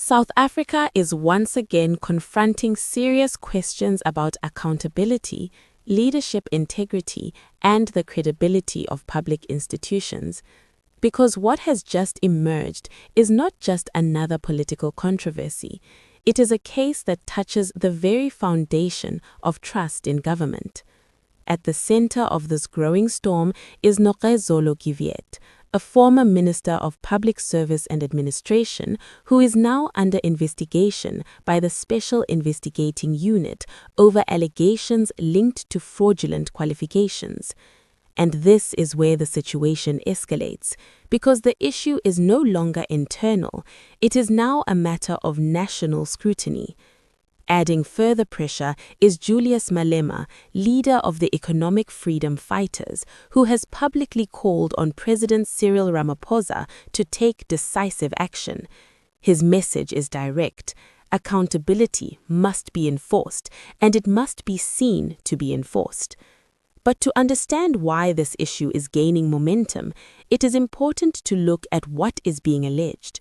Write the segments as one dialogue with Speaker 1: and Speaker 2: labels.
Speaker 1: South Africa is once again confronting serious questions about accountability, leadership integrity, and the credibility of public institutions. Because what has just emerged is not just another political controversy. It is a case that touches the very foundation of trust in government. At the center of this growing storm is Noqezolo Giviet, a former Minister of Public Service and Administration who is now under investigation by the Special Investigating Unit over allegations linked to fraudulent qualifications. And this is where the situation escalates, because the issue is no longer internal, it is now a matter of national scrutiny. Adding further pressure is Julius Malema, leader of the Economic Freedom Fighters, who has publicly called on President Cyril Ramaphosa to take decisive action. His message is direct: accountability must be enforced, and it must be seen to be enforced. But to understand why this issue is gaining momentum, it is important to look at what is being alleged.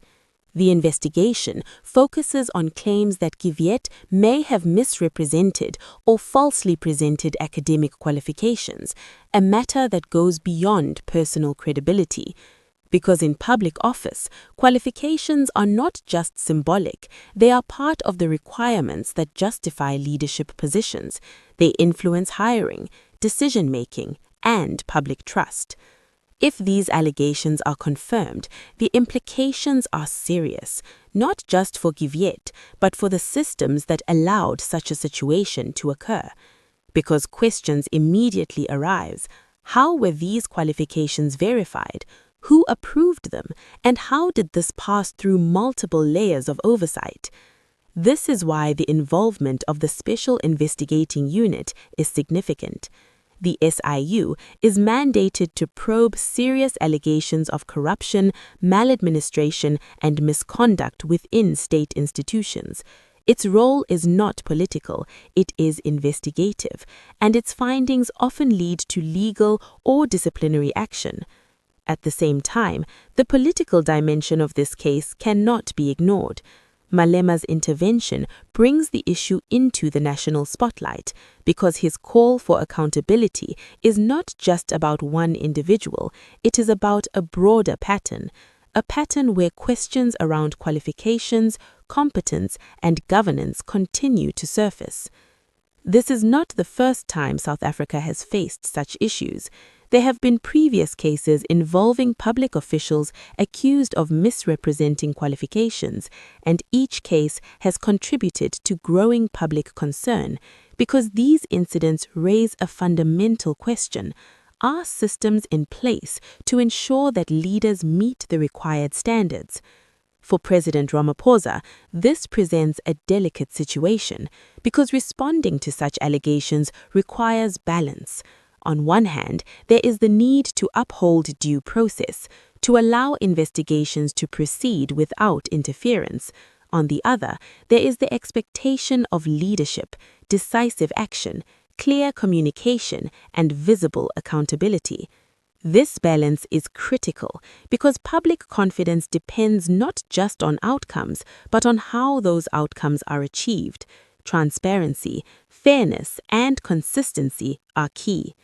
Speaker 1: The investigation focuses on claims that Giviet may have misrepresented or falsely presented academic qualifications, a matter that goes beyond personal credibility. Because in public office, qualifications are not just symbolic, they are part of the requirements that justify leadership positions. They influence hiring, decision-making, and public trust. If these allegations are confirmed, the implications are serious, not just for Giviet, but for the systems that allowed such a situation to occur. Because questions immediately arise: how were these qualifications verified? Who approved them? And how did this pass through multiple layers of oversight? This is why the involvement of the Special Investigating Unit is significant. The SIU is mandated to probe serious allegations of corruption, maladministration, and misconduct within state institutions. Its role is not political, it is investigative, and its findings often lead to legal or disciplinary action. At the same time, the political dimension of this case cannot be ignored. Malema's intervention brings the issue into the national spotlight because his call for accountability is not just about one individual, it is about a broader pattern, a pattern where questions around qualifications, competence, and governance continue to surface. This is not the first time South Africa has faced such issues. There have been previous cases involving public officials accused of misrepresenting qualifications, and each case has contributed to growing public concern because these incidents raise a fundamental question: are systems in place to ensure that leaders meet the required standards? For President Ramaphosa, this presents a delicate situation because responding to such allegations requires balance. On one hand, there is the need to uphold due process, to allow investigations to proceed without interference. On the other, there is the expectation of leadership, decisive action, clear communication, and visible accountability. This balance is critical because public confidence depends not just on outcomes, but on how those outcomes are achieved. Transparency, fairness, and consistency are key.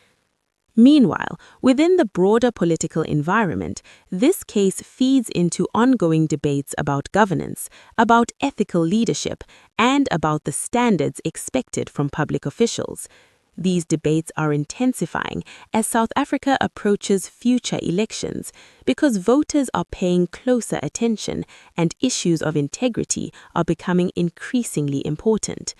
Speaker 1: Meanwhile, within the broader political environment, this case feeds into ongoing debates about governance, about ethical leadership, and about the standards expected from public officials. These debates are intensifying as South Africa approaches future elections because voters are paying closer attention and issues of integrity are becoming increasingly important.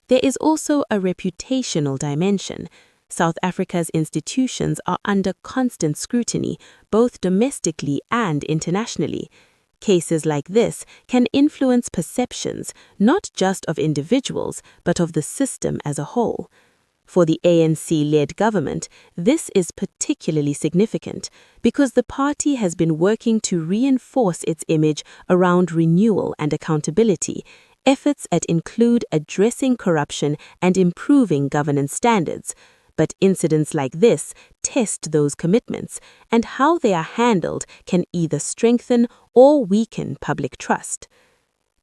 Speaker 1: There is also a reputational dimension. South Africa's institutions are under constant scrutiny, both domestically and internationally. Cases like this can influence perceptions, not just of individuals, but of the system as a whole. For the ANC-led government, this is particularly significant because the party has been working to reinforce its image around renewal and accountability. Efforts that include addressing corruption and improving governance standards. But incidents like this test those commitments, and how they are handled can either strengthen or weaken public trust.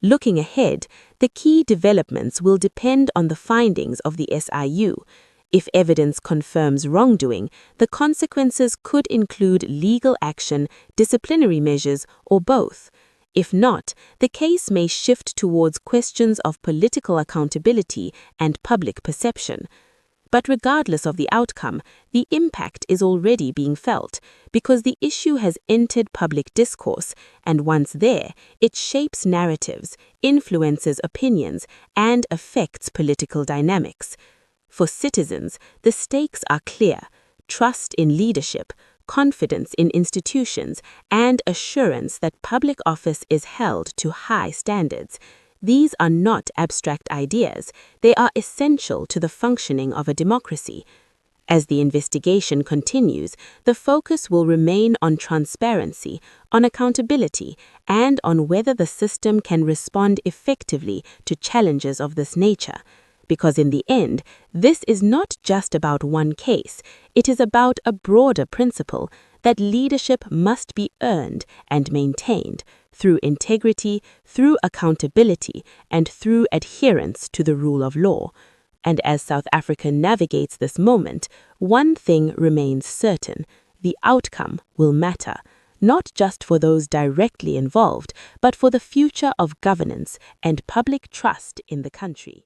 Speaker 1: Looking ahead, the key developments will depend on the findings of the SIU. If evidence confirms wrongdoing, the consequences could include legal action, disciplinary measures, or both. If not, the case may shift towards questions of political accountability and public perception. But regardless of the outcome, the impact is already being felt because the issue has entered public discourse, and once there, it shapes narratives, influences opinions, and affects political dynamics. For citizens, the stakes are clear: trust in leadership, confidence in institutions, and assurance that public office is held to high standards. These are not abstract ideas, they are essential to the functioning of a democracy. As the investigation continues, the focus will remain on transparency, on accountability, and on whether the system can respond effectively to challenges of this nature. Because in the end, this is not just about one case, it is about a broader principle that leadership must be earned and maintained through integrity, through accountability, and through adherence to the rule of law. And as South Africa navigates this moment, one thing remains certain: the outcome will matter, not just for those directly involved, but for the future of governance and public trust in the country.